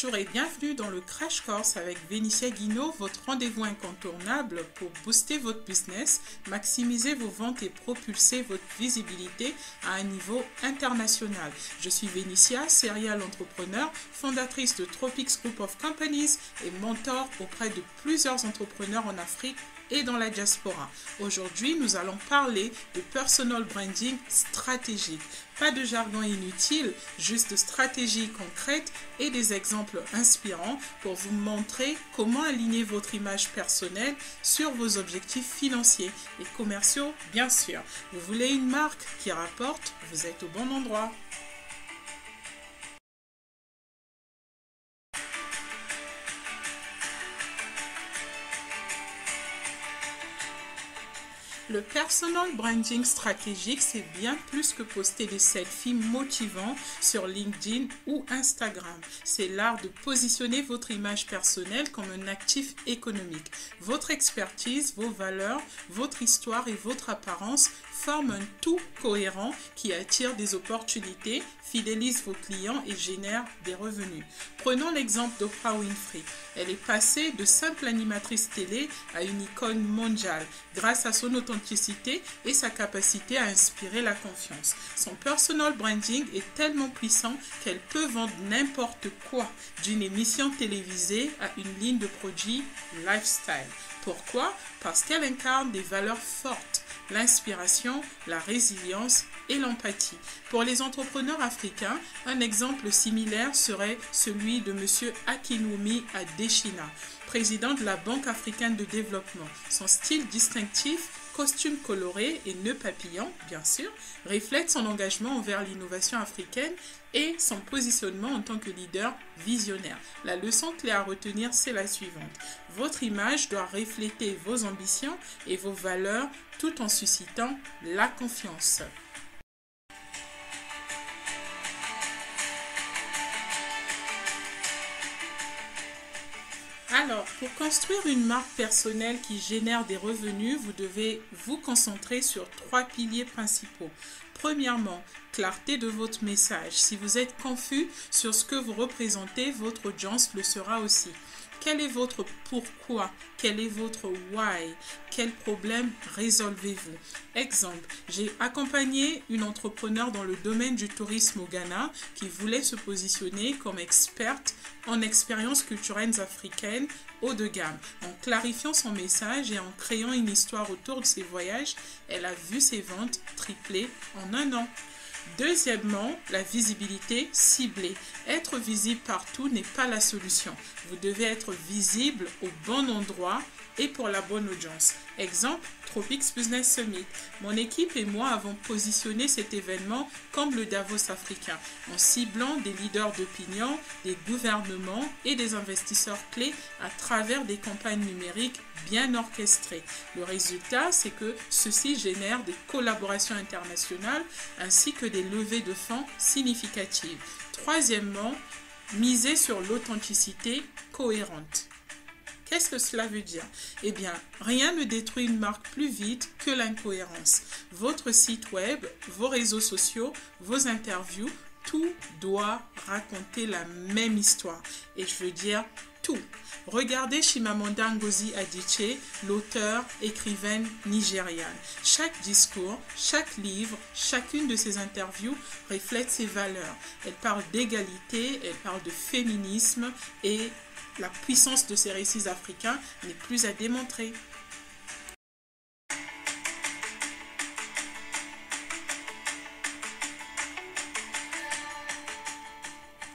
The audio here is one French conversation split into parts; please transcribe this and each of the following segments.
Bonjour et bienvenue dans le Crash Course avec Vénitia Guinaud, votre rendez-vous incontournable pour booster votre business, maximiser vos ventes et propulser votre visibilité à un niveau international. Je suis Vénitia, serial entrepreneur, fondatrice de Tropics Group of Companies et mentor auprès de plusieurs entrepreneurs en Afrique et dans la diaspora. Aujourd'hui, nous allons parler de personal branding stratégique. Pas de jargon inutile, juste stratégie concrète et des exemples inspirants pour vous montrer comment aligner votre image personnelle sur vos objectifs financiers et commerciaux, bien sûr. Vous voulez une marque qui rapporte, vous êtes au bon endroit. Le personal branding stratégique, c'est bien plus que poster des selfies motivants sur LinkedIn ou Instagram. C'est l'art de positionner votre image personnelle comme un actif économique. Votre expertise, vos valeurs, votre histoire et votre apparence forment un tout cohérent qui attire des opportunités, fidélise vos clients et génère des revenus. Prenons l'exemple d'Oprah Winfrey. Elle est passée de simple animatrice télé à une icône mondiale grâce à son authenticité et sa capacité à inspirer la confiance. Son personal branding est tellement puissant qu'elle peut vendre n'importe quoi, d'une émission télévisée à une ligne de produits lifestyle. Pourquoi? Parce qu'elle incarne des valeurs fortes, l'inspiration, la résilience et l'empathie. Pour les entrepreneurs africains, un exemple similaire serait celui de M. Akinwumi Adesina, président de la Banque africaine de développement. Son style distinctif, costume coloré et nœud papillon, bien sûr, reflète son engagement envers l'innovation africaine et son positionnement en tant que leader visionnaire. La leçon clé à retenir, c'est la suivante. Votre image doit refléter vos ambitions et vos valeurs tout en suscitant la confiance. Alors, pour construire une marque personnelle qui génère des revenus, vous devez vous concentrer sur 3 piliers principaux. Premièrement, clarté de votre message. Si vous êtes confus sur ce que vous représentez, votre audience le sera aussi. Quel est votre pourquoi? Quel est votre why? Quel problème résolvez-vous? Exemple, j'ai accompagné une entrepreneur dans le domaine du tourisme au Ghana qui voulait se positionner comme experte en expériences culturelles africaines haut de gamme. En clarifiant son message et en créant une histoire autour de ses voyages, elle a vu ses ventes tripler en un an. Deuxièmement, la visibilité ciblée. Être visible partout n'est pas la solution. Vous devez être visible au bon endroit et pour la bonne audience. Exemple, Tropics Business Summit. Mon équipe et moi avons positionné cet événement comme le Davos africain, en ciblant des leaders d'opinion, des gouvernements et des investisseurs clés à travers des campagnes numériques bien orchestrées. Le résultat, c'est que ceci génère des collaborations internationales ainsi que des levées de fonds significatives. Troisièmement, miser sur l'authenticité cohérente. Qu'est-ce que cela veut dire? Eh bien, rien ne détruit une marque plus vite que l'incohérence. Votre site web, vos réseaux sociaux, vos interviews, tout doit raconter la même histoire. Et je veux dire tout. Regardez Chimamanda Ngozi Adichie, l'auteure, écrivaine nigériane. Chaque discours, chaque livre, chacune de ses interviews reflète ses valeurs. Elle parle d'égalité, elle parle de féminisme et la puissance de ces récits africains n'est plus à démontrer.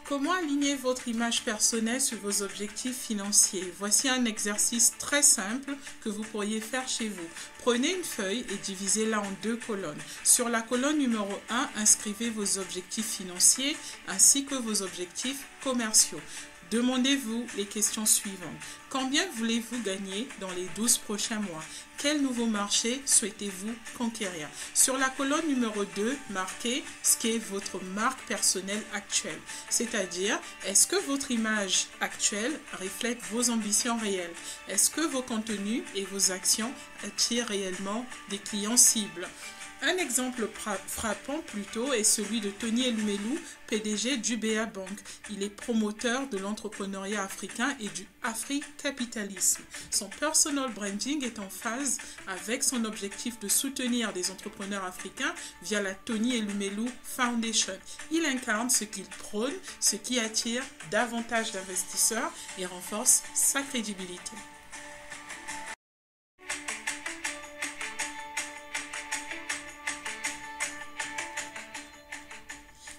Comment aligner votre image personnelle sur vos objectifs financiers? Voici un exercice très simple que vous pourriez faire chez vous. Prenez une feuille et divisez-la en 2 colonnes. Sur la colonne numéro 1, inscrivez vos objectifs financiers ainsi que vos objectifs commerciaux. Demandez-vous les questions suivantes. Combien voulez-vous gagner dans les 12 prochains mois? Quel nouveau marché souhaitez-vous conquérir? Sur la colonne numéro 2, marquez ce qu'est votre marque personnelle actuelle. C'est-à-dire, est-ce que votre image actuelle reflète vos ambitions réelles? Est-ce que vos contenus et vos actions attirent réellement des clients cibles? Un exemple frappant plutôt est celui de Tony Elumelu, PDG d'UBA Bank. Il est promoteur de l'entrepreneuriat africain et du Africapitalisme. Son personal branding est en phase avec son objectif de soutenir des entrepreneurs africains via la Tony Elumelu Foundation. Il incarne ce qu'il prône, ce qui attire davantage d'investisseurs et renforce sa crédibilité.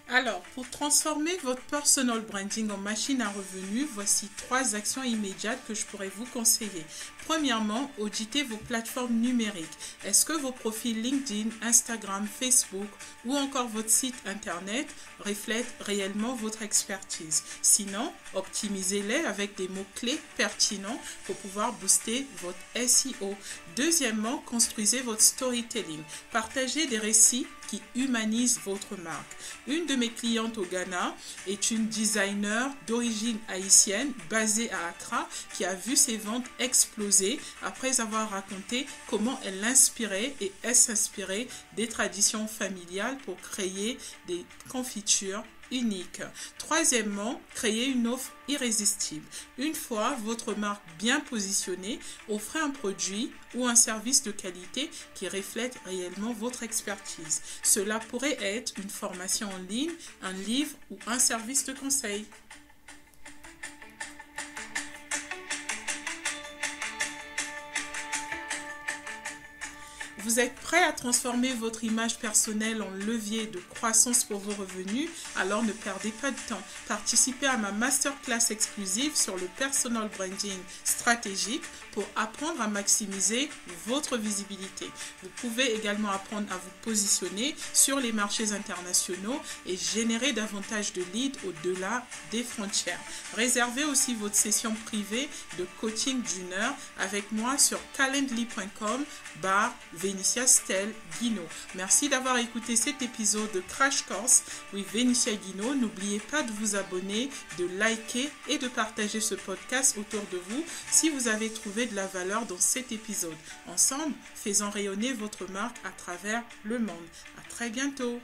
Alors, pour transformer votre personal branding en machine à revenus, voici 3 actions immédiates que je pourrais vous conseiller. Premièrement, auditez vos plateformes numériques. Est-ce que vos profils LinkedIn, Instagram, Facebook ou encore votre site internet reflètent réellement votre expertise? Sinon, optimisez-les avec des mots-clés pertinents pour pouvoir booster votre SEO. Deuxièmement, construisez votre storytelling. Partagez des récits qui humanisent votre marque. Une de mes clientes au Ghana est une designer d'origine haïtienne basée à Accra qui a vu ses ventes exploser après avoir raconté comment elle inspirait et s'inspirait des traditions familiales pour créer des confitures unique. Troisièmement, créer une offre irrésistible. Une fois votre marque bien positionnée, offrez un produit ou un service de qualité qui reflète réellement votre expertise. Cela pourrait être une formation en ligne, un livre ou un service de conseil. Vous êtes prêt à transformer votre image personnelle en levier de croissance pour vos revenus? Alors ne perdez pas de temps. Participez à ma masterclass exclusive sur le personal branding stratégique pour apprendre à maximiser votre visibilité. Vous pouvez également apprendre à vous positionner sur les marchés internationaux et générer davantage de leads au-delà des frontières. Réservez aussi votre session privée de coaching d'une heure avec moi sur calendly.com/Vénitia Stel Guino. Merci d'avoir écouté cet épisode de Crash Course with Vénitia Guino. N'oubliez pas de vous abonner, de liker et de partager ce podcast autour de vous si vous avez trouvé de la valeur dans cet épisode. Ensemble, faisons rayonner votre marque à travers le monde. À très bientôt.